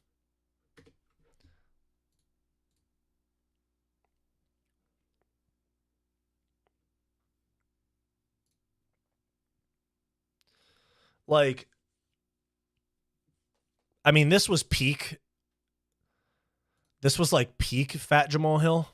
Like, I mean, this was peak. This was like peak fat Jamal Hill.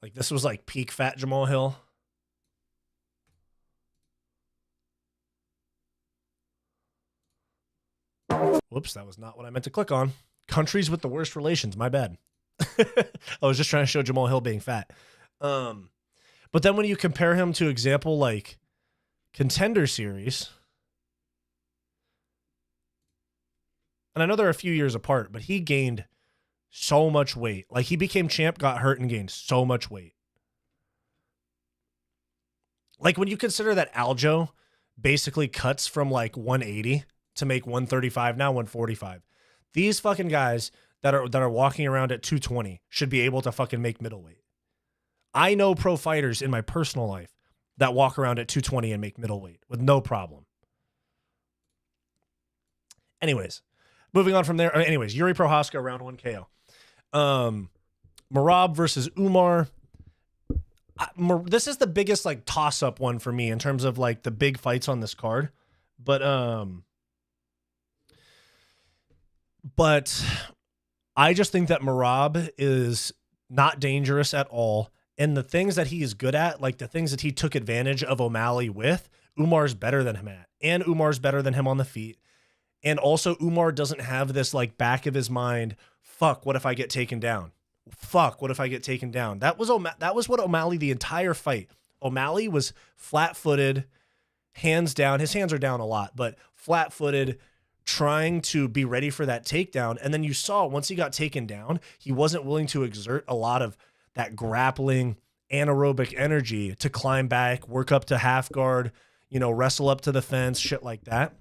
Like, this was like peak fat Jamal Hill. Whoops, that was not what I meant to click on. Countries with the worst relations, my bad. I was just trying to show Jamal Hill being fat. But then when you compare him to example like Contender Series, and I know they're a few years apart, but he gained so much weight. Like, he became champ, got hurt, and gained so much weight. Like, when you consider that Aljo basically cuts from like 180 to make 135, now 145. These fucking guys that are walking around at 220 should be able to fucking make middleweight. I know pro fighters in my personal life that walk around at 220 and make middleweight with no problem. Anyways, Moving on from there. Anyways, Yuri Prohaska, round 1 KO. Merab versus Umar. This is the biggest like toss-up one for me in terms of like the big fights on this card. But I just think that Merab is not dangerous at all. And the things that he is good at, like the things that he took advantage of O'Malley with, Umar's better than him at. And Umar's better than him on the feet. And also Umar doesn't have this like back of his mind, fuck, what if I get taken down? Fuck, what if I get taken down? That was what O'Malley the entire fight. O'Malley was flat-footed, hands down. His hands are down a lot, but flat-footed, trying to be ready for that takedown. And then you saw once he got taken down, he wasn't willing to exert a lot of that grappling anaerobic energy to climb back, work up to half guard, wrestle up to the fence, shit like that.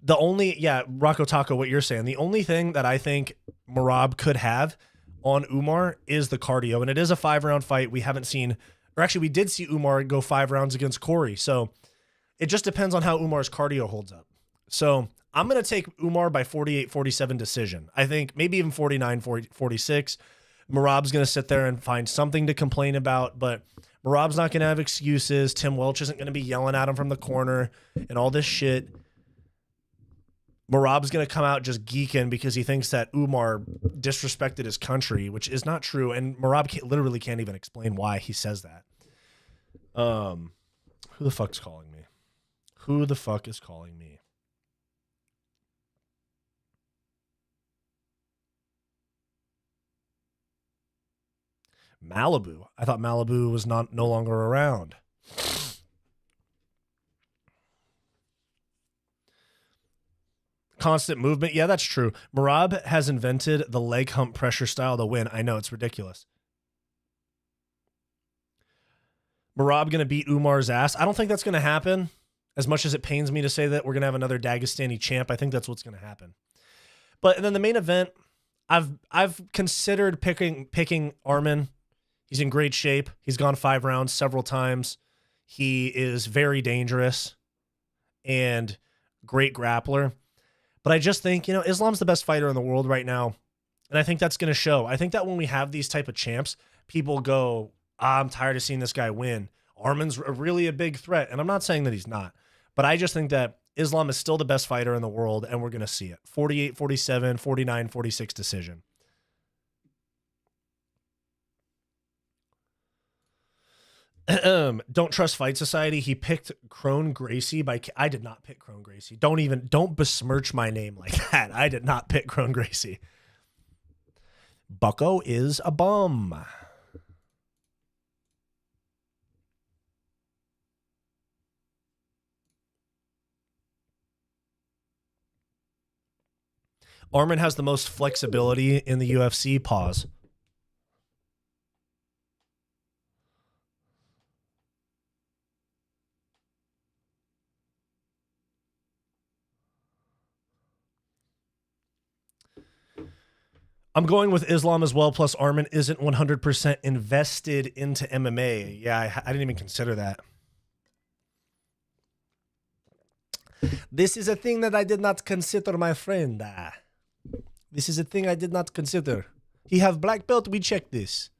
Rocco Taco, what you're saying, the only thing that I think Merab could have on Umar is the cardio. And it is a 5-round fight. We haven't seen, or actually we did see Umar go 5 rounds against Corey. So it just depends on how Umar's cardio holds up. So I'm going to take Umar by 48-47 decision. I think maybe even 49-46. Merab's going to sit there and find something to complain about, but Merab's not going to have excuses. Tim Welch isn't going to be yelling at him from the corner and all this shit. Merab's going to come out just geeking because he thinks that Umar disrespected his country, which is not true. And Merab literally can't even explain why he says that. Who the fuck's calling me? Who the fuck is calling me? Malibu. I thought Malibu was no longer around. Constant movement. Yeah, that's true. Merab has invented the leg hump pressure style to win. I know, it's ridiculous. Merab going to beat Umar's ass. I don't think that's going to happen. As much as it pains me to say that we're going to have another Dagestani champ, I think that's what's going to happen. But then the main event, I've considered picking Arman. He's in great shape. He's gone 5 rounds several times. He is very dangerous and great grappler. But I just think, Islam's the best fighter in the world right now. And I think that's going to show. I think that when we have these type of champs, people go, I'm tired of seeing this guy win. Arman's really a big threat. And I'm not saying that he's not. But I just think that Islam is still the best fighter in the world, and we're going to see it. 48-47, 49-46 decision. Don't trust Fight Society. He picked Crone Gracie I did not pick Crone Gracie. Don't besmirch my name like that. I did not pick Crone Gracie. Bucko is a bum. Arman has the most flexibility in the UFC. Pause. I'm going with Islam as well, plus Arman isn't 100% invested into MMA. Yeah, I didn't even consider that. This is a thing that I did not consider, my friend. This is a thing I did not consider. He have black belt, we check this.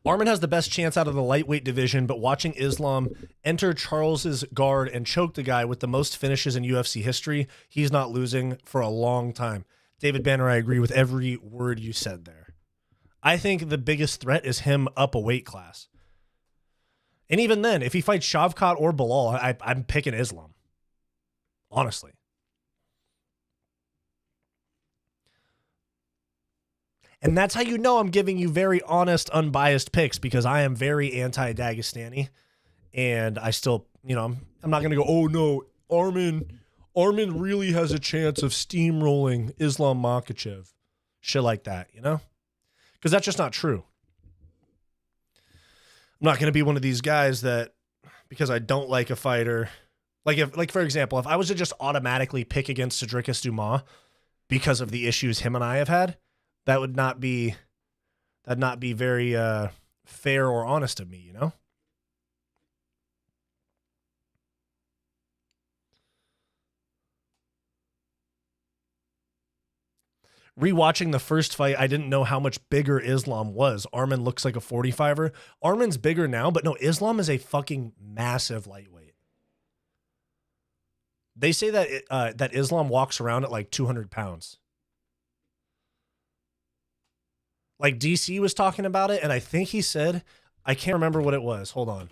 Arman has the best chance out of the lightweight division, but watching Islam enter Charles's guard and choke the guy with the most finishes in UFC history, he's not losing for a long time. David Banner, I agree with every word you said there. I think the biggest threat is him up a weight class. And even then, if he fights Shavkat or Bilal, I'm picking Islam. Honestly. And that's how you know I'm giving you very honest, unbiased picks, because I am very anti-Dagestani. And I still, I'm not going to go, oh no, Arman really has a chance of steamrolling Islam Makhachev. Shit like that, Because that's just not true. I'm not going to be one of these guys that, because I don't like a fighter, for example, if I was to just automatically pick against Tsarukyan Dumas because of the issues him and I have had, that'd not be very fair or honest of me, Rewatching the first fight, I didn't know how much bigger Islam was. Arman looks like a 45er. Arman's bigger now, but no, Islam is a fucking massive lightweight. They say that that Islam walks around at like 200 pounds. Like DC was talking about it, and I think he said, I can't remember what it was. Hold on.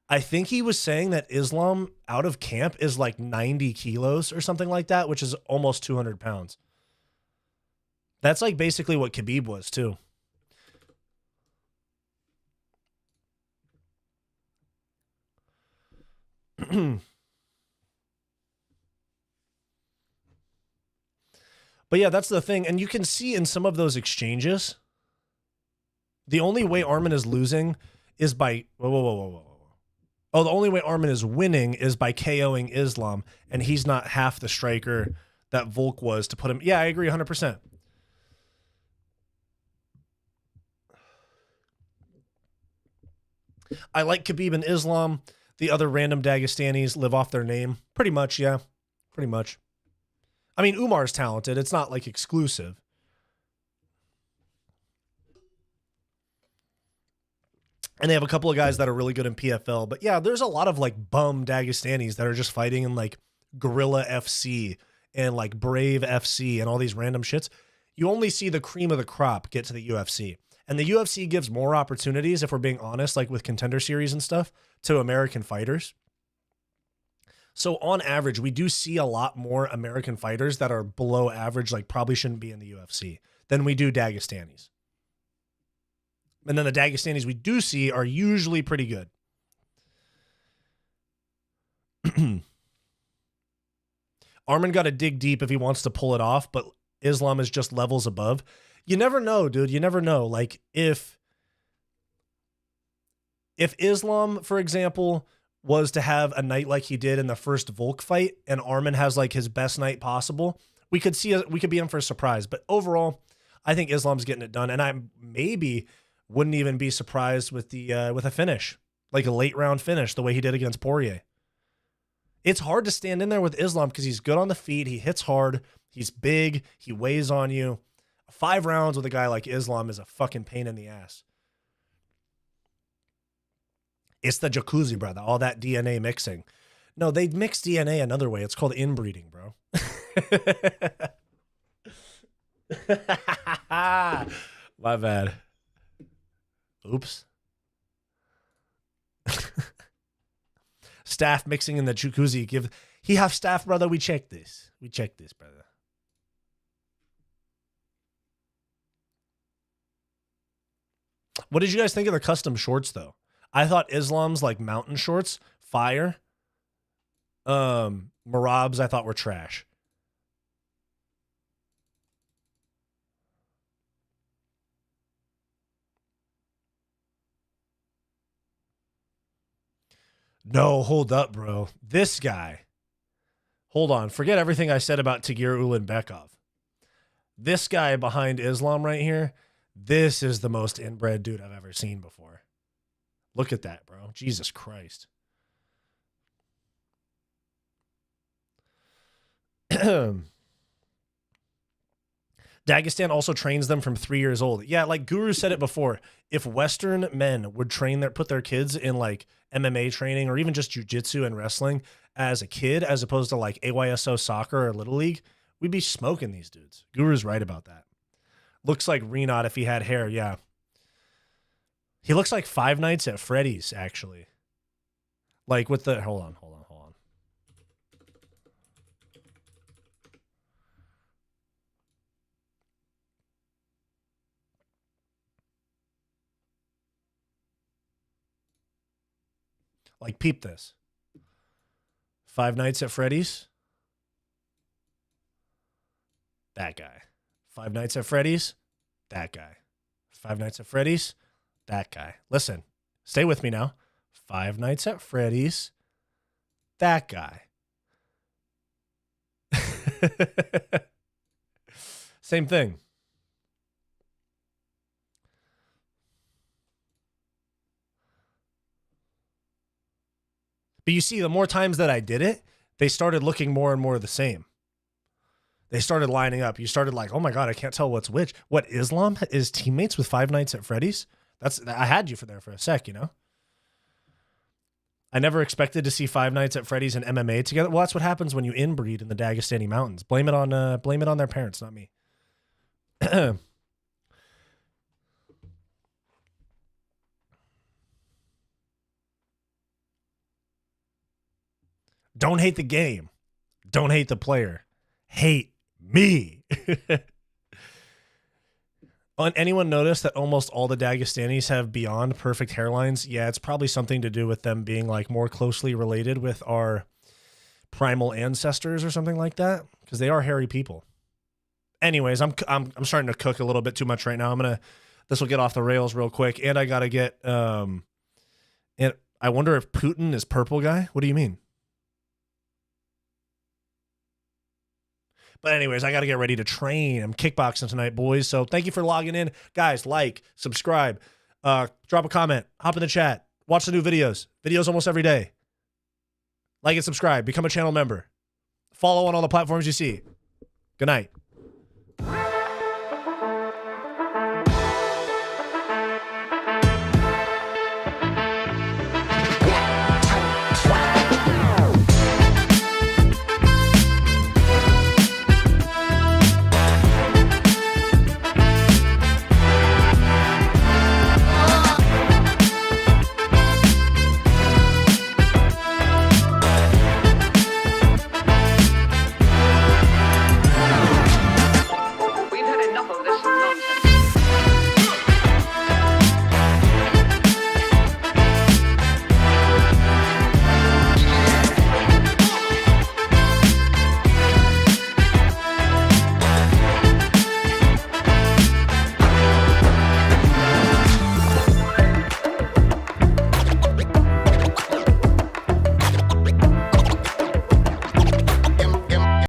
I think he was saying that Islam out of camp is like 90 kilos or something like that, which is almost 200 pounds. That's like basically what Khabib was too. But yeah, that's the thing. And you can see in some of those exchanges, the only way Arman is losing is by, whoa. Oh, the only way Arman is winning is by KOing Islam, and he's not half the striker that Volk was to put him. Yeah, I agree 100%. I like Khabib and Islam. The other random Dagestanis live off their name. Pretty much, yeah. Pretty much. I mean, Umar's talented. It's not like exclusive. And they have a couple of guys that are really good in PFL. But yeah, there's a lot of like bum Dagestanis that are just fighting in like Guerrilla FC and like Brave FC and all these random shits. You only see the cream of the crop get to the UFC. And the UFC gives more opportunities, if we're being honest, like with Contender Series and stuff, to American fighters. So on average, we do see a lot more American fighters that are below average, like probably shouldn't be in the UFC, than we do Dagestanis. And then the Dagestanis we do see are usually pretty good. Arman got to dig deep if he wants to pull it off, but Islam is just levels above. You never know, dude. You never know. Like if Islam, for example, was to have a night like he did in the first Volk fight and Arman has like his best night possible, we could be in for a surprise. But overall, I think Islam's getting it done. And I maybe wouldn't even be surprised with a finish, like a late round finish, the way he did against Poirier. It's hard to stand in there with Islam because he's good on the feet. He hits hard. He's big. He weighs on you. 5 rounds with a guy like Islam is a fucking pain in the ass. It's the jacuzzi, brother. All that DNA mixing. No, they mix DNA another way. It's called inbreeding, bro. My bad. Oops. Staff mixing in the jacuzzi. He have staff, brother. We check this. We check this, brother. What did you guys think of the custom shorts, though? I thought Islam's like mountain shorts, fire. Merab's I thought were trash. No, hold up, bro. This guy. Hold on. Forget everything I said about Tagir Ulanbekov. This guy behind Islam right here, this is the most inbred dude I've ever seen before. Look at that, bro. Jesus Christ. Dagestan also trains them from 3 years old. Yeah, like Guru said it before. If Western men would put their kids in like MMA training or even just jiu-jitsu and wrestling as a kid, as opposed to like AYSO soccer or Little League, we'd be smoking these dudes. Guru's right about that. Looks like Renat if he had hair, yeah. He looks like Five Nights at Freddy's, actually. Like with the, hold on. Like, peep this. Five Nights at Freddy's. That guy. Five Nights at Freddy's. That guy. Five Nights at Freddy's. That guy. Listen. Stay with me now. Five Nights at Freddy's. That guy. Same thing. But you see, the more times that I did it, they started looking more and more the same. They started lining up. You started like, oh my God, I can't tell what's which. What, Islam is teammates with Five Nights at Freddy's? I had you for there for a sec, you know? I never expected to see Five Nights at Freddy's and MMA together. Well, that's what happens when you inbreed in the Dagestani mountains. Blame it on their parents, not me. Don't hate the game. Don't hate the player. Hate me. Anyone notice that almost all the Dagestanis have beyond perfect hairlines? Yeah, it's probably something to do with them being like more closely related with our primal ancestors or something like that, because they are hairy people. Anyways, I'm starting to cook a little bit too much right now. This will get off the rails real quick, and I gotta get and I wonder if Putin is purple guy. What do you mean? But anyways, I got to get ready to train. I'm kickboxing tonight, boys. So thank you for logging in. Guys, like, subscribe, drop a comment, hop in the chat, watch the new videos. Videos almost every day. Like and subscribe. Become a channel member. Follow on all the platforms you see. Good night.